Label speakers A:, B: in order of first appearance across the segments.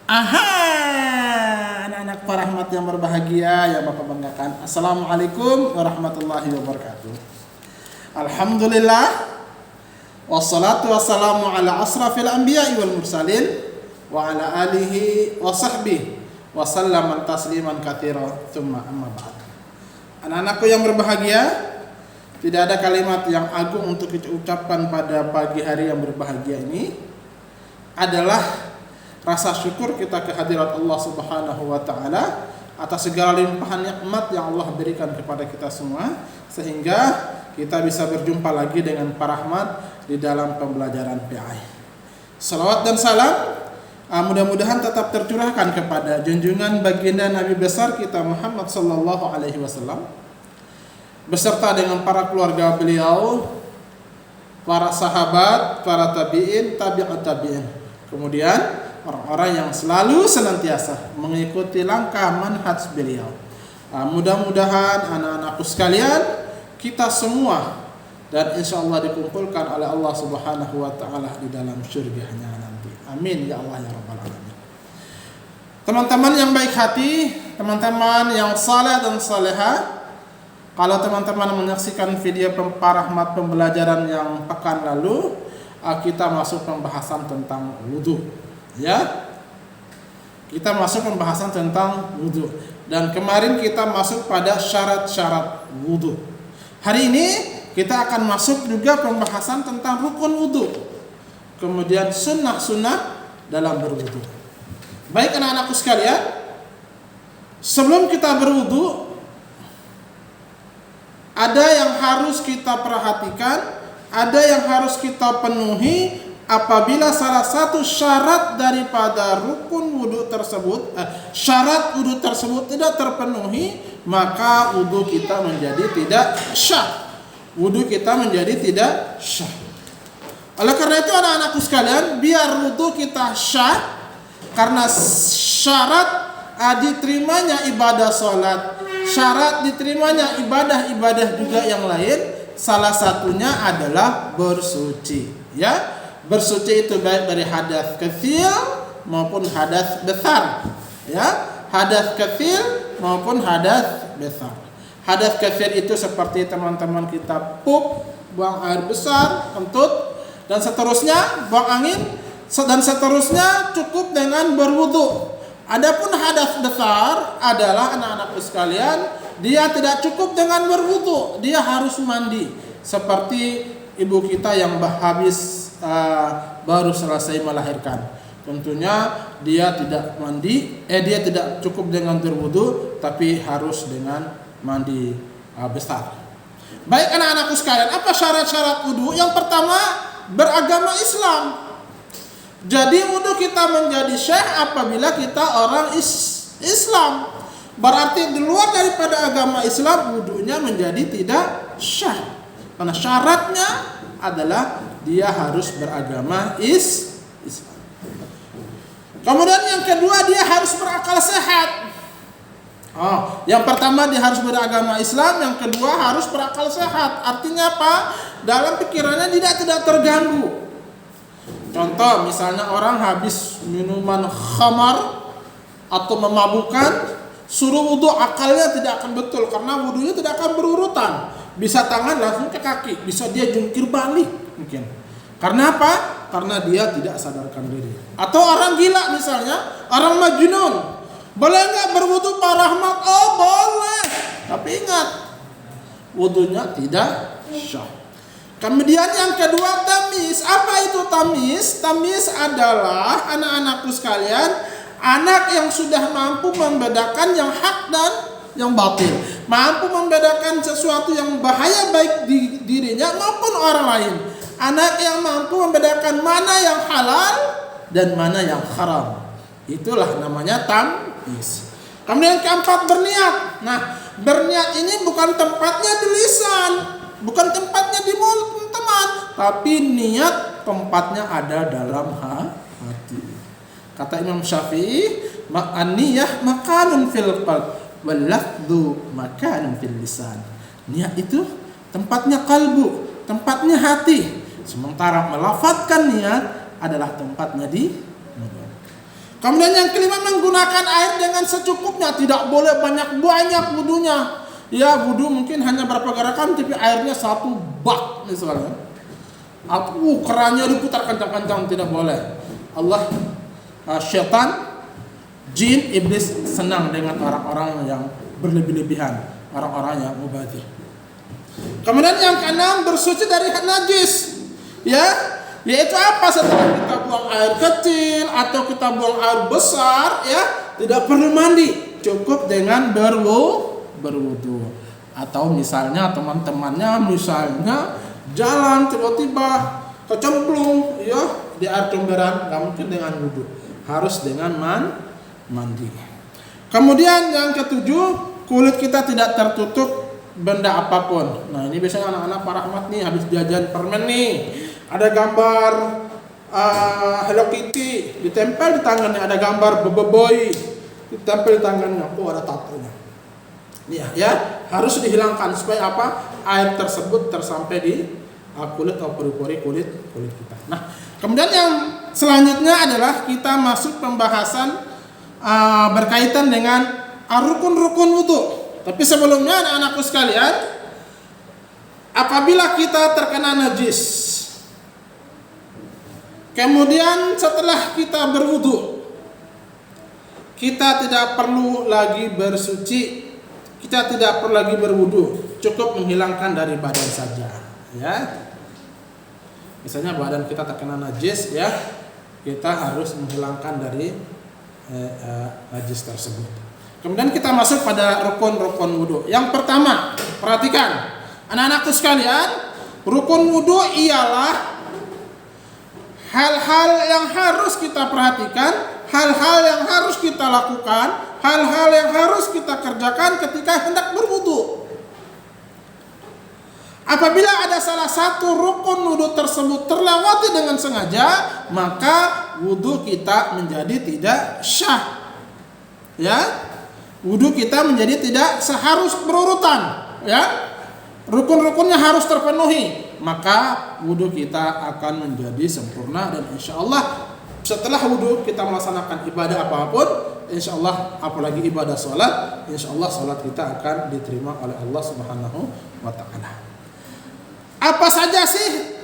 A: Aha, anak-anak rahmat yang berbahagia yang Bapak banggakan. Assalamualaikum warahmatullahi wabarakatuh. Alhamdulillah, wassalatu wassalamu ala asrafil anbiya'i wal mursalin wa ala alihi wa sahbihi wa sallam tasliman katsira tsumma amma ba'd. Anak-anakku yang berbahagia, tidak ada kalimat yang agung untuk kita ucapkan pada pagi hari yang berbahagia ini adalah rasa syukur kita kehadirat Allah Subhanahu wa taala atas segala limpahan nikmat yang Allah berikan kepada kita semua, sehingga kita bisa berjumpa lagi dengan Pak Rahmat di dalam pembelajaran PI. Salawat dan salam mudah-mudahan tetap tercurahkan kepada junjungan baginda Nabi besar kita Muhammad sallallahu alaihi wasallam beserta dengan para keluarga beliau, para sahabat, para tabi'in, tabi'ut tabi'in. Kemudian orang-orang yang selalu senantiasa mengikuti langkah manhaj beliau. Mudah-mudahan anak-anakku sekalian, kita semua dan insya Allah dikumpulkan oleh Allah Subhanahu wa taala di dalam surganya nanti. Amin ya Allah ya rabbal alamin. Teman-teman yang baik hati, teman-teman yang saleh dan saleha, kalau teman-teman menyaksikan video Pak Rahmat pembelajaran yang pekan lalu, kita masuk pembahasan tentang wudu. Ya, kita masuk pembahasan tentang wudu, dan kemarin kita masuk pada syarat-syarat wudu. Hari ini kita akan masuk juga pembahasan tentang rukun wudu, kemudian sunnah-sunnah dalam berwudu. Baik anak-anakku sekalian, sebelum kita berwudu, ada yang harus kita perhatikan, ada yang harus kita penuhi. Apabila salah satu syarat daripada rukun wudu tersebut, syarat wudu tersebut tidak terpenuhi, maka wudu kita menjadi tidak syah. Wudu kita menjadi tidak syah. Oleh karena itu anak-anakku sekalian, biar wudu kita syah, karena syarat diterimanya ibadah sholat, syarat diterimanya ibadah-ibadah juga yang lain, salah satunya adalah bersuci. Ya, bersuci itu baik dari hadas kecil maupun hadas besar. Ya, hadas kecil maupun hadas besar. Hadas kecil itu seperti teman-teman kita pup, buang air besar, kentut, dan seterusnya, buang angin, dan seterusnya cukup dengan berwudu. Adapun hadas besar adalah anak-anakku sekalian, dia tidak cukup dengan berwudu, dia harus mandi. Seperti ibu kita yang habis baru selesai melahirkan, tentunya dia tidak mandi, dia tidak cukup dengan berwudu, tapi harus dengan mandi besar. Baik anak-anakku sekalian, apa syarat-syarat wudu? Yang pertama, beragama Islam. Jadi wudu kita menjadi syah apabila kita orang Islam. Berarti di luar daripada agama Islam, wudunya menjadi tidak syah. Karena syaratnya adalah dia harus beragama Islam. Kemudian yang kedua, dia harus berakal sehat. Yang pertama dia harus beragama Islam, yang kedua harus berakal sehat. Artinya apa? Dalam pikirannya tidak terganggu. Contoh, misalnya orang habis minuman khamar atau memabukkan, suruh wudu, akalnya tidak akan betul karena wudunya tidak akan berurutan. Bisa tangan langsung ke kaki, bisa dia jungkir balik mungkin. Karena apa? Karena dia tidak sadarkan diri. Atau orang gila misalnya, orang majnun. Boleh nggak berwudu Pak Rahmat? Oh boleh. Tapi ingat, wudunya tidak syah. Kemudian yang kedua, tamyiz. Apa itu tamyiz? Tamyiz adalah anak-anakku sekalian, anak yang sudah mampu membedakan yang hak dan yang batil, mampu membedakan sesuatu yang bahaya baik di dirinya maupun orang lain. Anak yang mampu membedakan mana yang halal dan mana yang haram. Itulah namanya tamyiz. Kemudian keempat, berniat. Nah, berniat ini bukan tempatnya di lisan, bukan tempatnya di mulut teman, tapi niat tempatnya ada dalam hati. Kata Imam Syafi'i, an-niyah makanun fil qalb wal lafdhu makanun fil lisan. Niat itu tempatnya kalbu, tempatnya hati. Sementara melafadzkan niat adalah tempatnya di mulut. Kemudian yang kelima, menggunakan air dengan secukupnya, tidak boleh banyak-banyak wudunya. Ya, wudu mungkin hanya berapa gerakan, tapi airnya 1 bak misalnya. Atau kerannya diputar kencang-kencang, tidak boleh. Allah, syaitan, jin, iblis senang dengan orang-orang yang berlebih-lebihan, orang-orang yang mubadzir. Kemudian yang keenam, bersuci dari najis. Ya, yaitu apa? Setelah kita buang air kecil atau kita buang air besar, ya, tidak perlu mandi, cukup dengan berwudu. Atau misalnya teman-temannya misalnya jalan tiba-tiba kecemplung, ya, di air comberan, nggak mungkin dengan wudu, harus dengan mandi. Kemudian yang ketujuh, kulit kita tidak tertutup benda apapun. Nah, ini biasanya anak-anak Pak Rahmat nih habis jajan permen nih, ada gambar Hello Kitty ditempel di tangannya, ada gambar Boboiboy ditempel di tangannya, ada tatonya. Ya, harus dihilangkan supaya apa? Air tersebut tersampai di kulit atau pori-pori kulit kita. Nah, kemudian yang selanjutnya adalah kita masuk pembahasan berkaitan dengan rukun-rukun wudu. Tapi sebelumnya anak-anakku sekalian, apabila kita terkena najis, kemudian setelah kita berwudu, kita tidak perlu lagi bersuci, kita tidak perlu lagi berwudu, cukup menghilangkan dari badan saja, ya. Misalnya badan kita terkena najis, ya, kita harus menghilangkan dari najis tersebut. Kemudian kita masuk pada rukun-rukun wudu. Yang pertama, perhatikan anak-anakku sekalian, rukun wudu ialah hal-hal yang harus kita perhatikan, hal-hal yang harus kita lakukan, hal-hal yang harus kita kerjakan ketika hendak berwudu. Apabila ada salah satu rukun wudu tersebut terlewati dengan sengaja, maka wudu kita menjadi tidak syah. Ya, wudu kita menjadi tidak seharus berurutan. Ya, rukun-rukunnya harus terpenuhi, maka wudu kita akan menjadi sempurna. Dan insya Allah setelah wudu kita melaksanakan ibadah apapun, insya Allah apalagi ibadah sholat, insya Allah sholat kita akan diterima oleh Allah Subhanahu wa Ta'ala. Apa saja sih?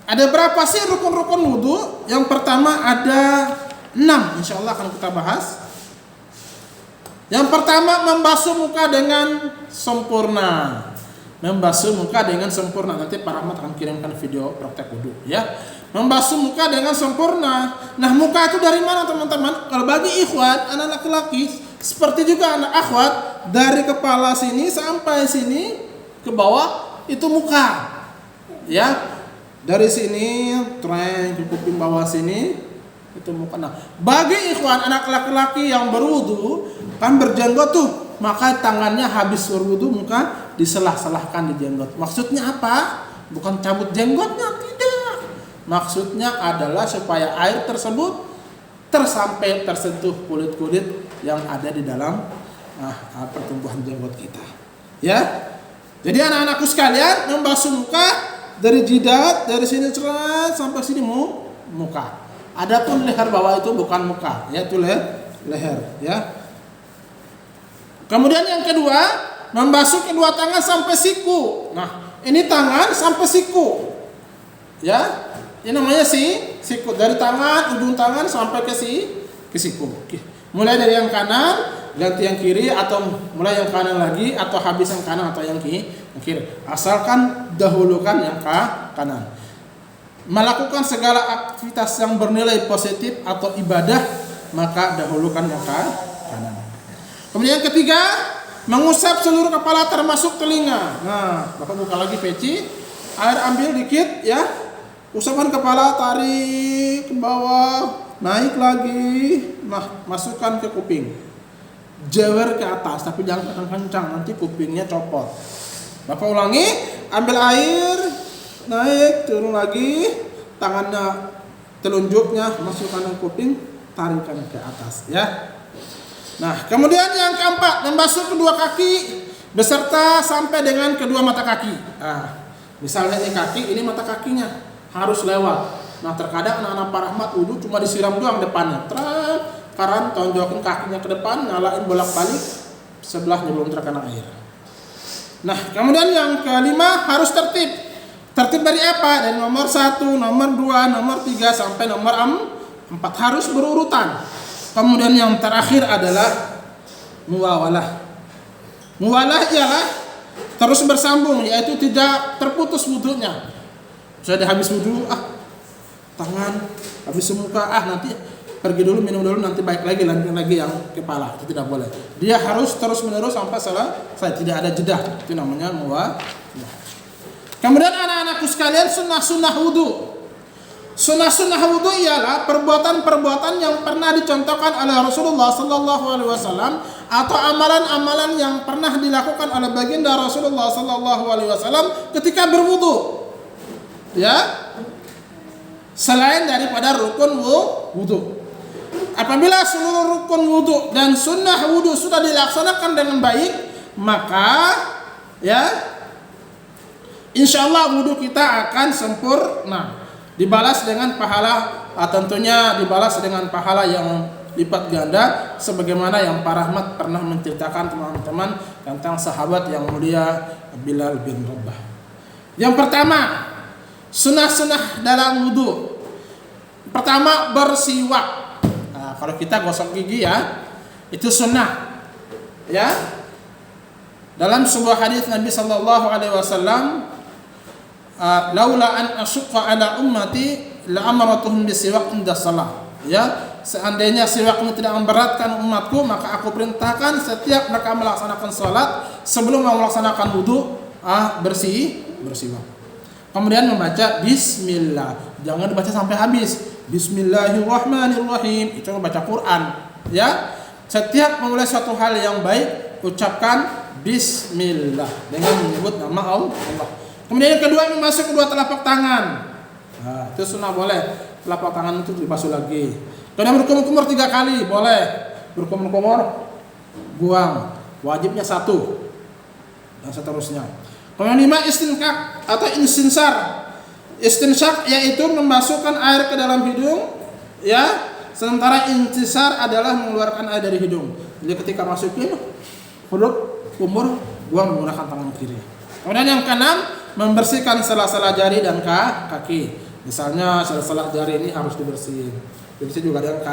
A: Ada berapa sih rukun-rukun wudu? Yang pertama ada 6, insya Allah akan kita bahas. Yang pertama, membasuh muka dengan sempurna. Membasuh muka dengan sempurna. Nanti Pak Rahmat akan kirimkan video praktek wudu, ya. Membasuh muka dengan sempurna. Nah, muka itu dari mana, teman-teman? Kalau bagi ikhwan, anak laki-laki, seperti juga anak akhwat, dari kepala sini sampai sini ke bawah itu muka. Ya, dari sini tren ke kuping bawah sini itu muka. Nah, bagi ikhwan anak laki-laki yang berwudu kan berjenggot tuh, maka tangannya habis berwudu muka diselah-selahkan di jenggot. Maksudnya apa? Bukan cabut jenggotnya, tidak. Maksudnya adalah supaya air tersebut tersentuh kulit-kulit yang ada di dalam pertumbuhan jenggot kita. Ya. Jadi anak-anakku sekalian, membasuh muka dari jidat, dari sini cerat sampai sini muka. Adapun leher bawah itu bukan muka, yaitu leher, ya. Kemudian yang kedua, membasuh kedua tangan sampai siku. Nah, ini tangan sampai siku. Ya. Ini namanya siku, dari tangan, ujung tangan sampai ke siku. Mulai dari yang kanan ganti yang kiri, atau mulai yang kanan lagi, atau habis yang kanan atau yang kiri. Asalkan dahulukan yang kanan. Melakukan segala aktivitas yang bernilai positif atau ibadah, maka dahulukan yang kanan. Kemudian yang ketiga, mengusap seluruh kepala termasuk telinga. Nah, Bapak buka lagi peci, air ambil dikit, ya. Usapkan kepala, tarik ke bawah, naik lagi, masukkan ke kuping. Jewer ke atas, tapi jangan kencang-kencang, nanti kupingnya copot. Bapak ulangi, ambil air, naik, turun lagi, tangannya telunjuknya masukkan ke kuping, tarikan ke atas, ya. Nah, kemudian yang keempat, membasuh kedua kaki beserta sampai dengan kedua mata kaki. Nah, misalnya ini kaki, ini mata kakinya harus lewat. Nah, terkadang anak-anak Pak Rahmat wudu cuma disiram doang depannya, karan, tonjokin kakinya ke depan, nyalain bolak-balik, sebelahnya belum terkena air. Nah, kemudian yang kelima harus tertib. Tertib dari apa? Dari nomor 1, nomor 2, nomor 3 sampai nomor 4 harus berurutan. Kemudian yang terakhir adalah muwawalah. Muwawalah ialah terus bersambung, yaitu tidak terputus wudunya. Sudah habis wudu, tangan, habis muka, nanti pergi dulu, minum dulu, nanti baik lagi, lanjut lagi yang kepala. Itu tidak boleh. Dia harus terus menerus sampai selesai, tidak ada jeda. Itu namanya muwawalah. Kemudian anak-anakku sekalian, sunnah-sunnah wudu. Sunnah-sunnah wudu ialah perbuatan-perbuatan yang pernah dicontohkan oleh Rasulullah sallallahu alaihi wasallam atau amalan-amalan yang pernah dilakukan oleh baginda Rasulullah sallallahu alaihi wasallam ketika berwudu. Ya. Selain daripada rukun wudu. Apabila seluruh rukun wudu dan sunnah wudu sudah dilaksanakan dengan baik, maka ya insyaallah wudu kita akan sempurna. Dibalas dengan pahala, tentunya dibalas dengan pahala yang lipat ganda, sebagaimana yang Pak Rahmat pernah menceritakan teman-teman tentang sahabat yang mulia Bilal bin Rabah. Yang pertama, sunnah-sunnah dalam wudu. Pertama, bersiwak. Nah, kalau kita gosok gigi ya, itu sunnah. Ya. Dalam sebuah hadis Nabi sallallahu alaihi wasallam, laula an asyqa ala ummati la amaratuhum bisiwak inda shalah. Ya, seandainya siwak ini tidak memberatkan umatku, maka aku perintahkan setiap mereka melaksanakan salat sebelum melaksanakan wudu, bersiwak. Kemudian membaca bismillah. Jangan dibaca sampai habis. Bismillahirrahmanirrahim. Itu membaca Quran, ya. Setiap memulai suatu hal yang baik, ucapkan bismillah dengan menyebut nama Allah. Kemudian yang kedua, memasuk kedua telapak tangan. Nah, itu sunnah boleh. Telapak tangan itu dibasuh lagi. Kemudian berkumur-kumur 3 kali boleh. Berkumur-kumur, buang. Wajibnya 1 dan seterusnya. Kemudian 5, istinqaq atau istinsar. Istinsyaq yaitu memasukkan air ke dalam hidung, ya. Sementara intisar adalah mengeluarkan air dari hidung. Jadi ketika masukin, kumur, buang menggunakan tangan kiri. Kemudian yang keenam, membersihkan sela-sela jari dan kaki. Misalnya sela-sela jari ini harus dibersihin. Dibersihin juga dengan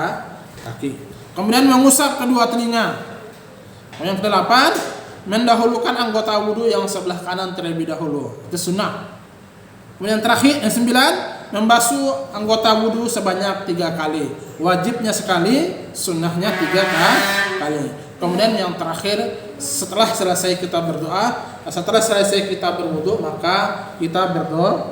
A: kaki. Kemudian mengusap kedua telinga. Yang kedelapan, mendahulukan anggota wudu yang sebelah kanan terlebih dahulu. Itu sunnah. Kemudian terakhir, yang 9, membasuh anggota wudu sebanyak 3 kali. Wajibnya sekali, sunnahnya 3 kali. Kemudian yang terakhir, setelah selesai kita berdoa, setelah selesai kita berwudu, maka kita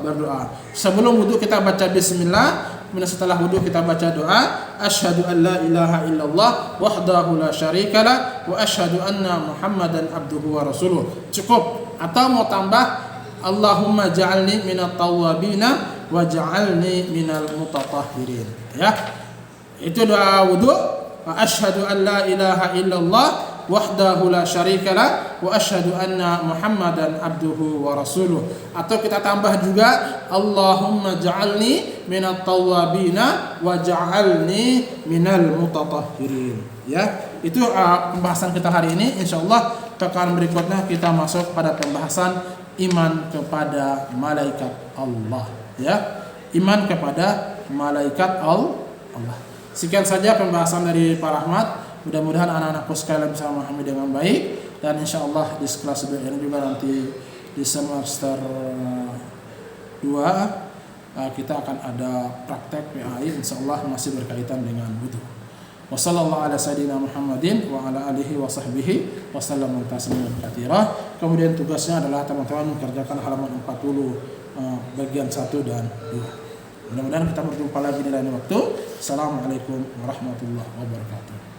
A: berdoa. Sebelum wudu kita baca bismillah, kemudian setelah wudu kita baca doa, asyhadu an la ilaha illallah wahdahu la syarikalah wa asyhadu anna Muhammadan abduhu wa rasuluh. Cukup. Atau mau tambah, Allahumma ja'alni minat tawwabina wa ja'alni minal mutatahhirin. Ya. Itu doa wudu. Asyhadu an la ilaha illallah wahdahu la syarikalah wa asyhadu anna Muhammadan abduhu wa rasuluh. Atau kita tambah juga, Allahumma ja'alni minat tawwabina wa ja'alni minal mutatahhirin. Ya, itu pembahasan kita hari ini. Insyaallah pekan berikutnya kita masuk pada pembahasan iman kepada malaikat Allah. Ya, iman kepada malaikat Allah. Sekian saja pembahasan dari Pak Rahmat. Mudah-mudahan anak-anakku sekalian bisa memahami dengan baik, dan insyaallah di kelas BN juga nanti di semester 2 kita akan ada praktek PAI, insyaallah masih berkaitan dengan wudu. Wassallallahu ala sayyidina Muhammadin wa ala alihi wa sahbihi wa sallam tasliman katsira. Kemudian tugasnya adalah teman-teman mengerjakan halaman 40 bagian 1 dan 2. Mudah-mudahan kita berjumpa lagi di lain waktu. Assalamualaikum warahmatullahi wabarakatuh.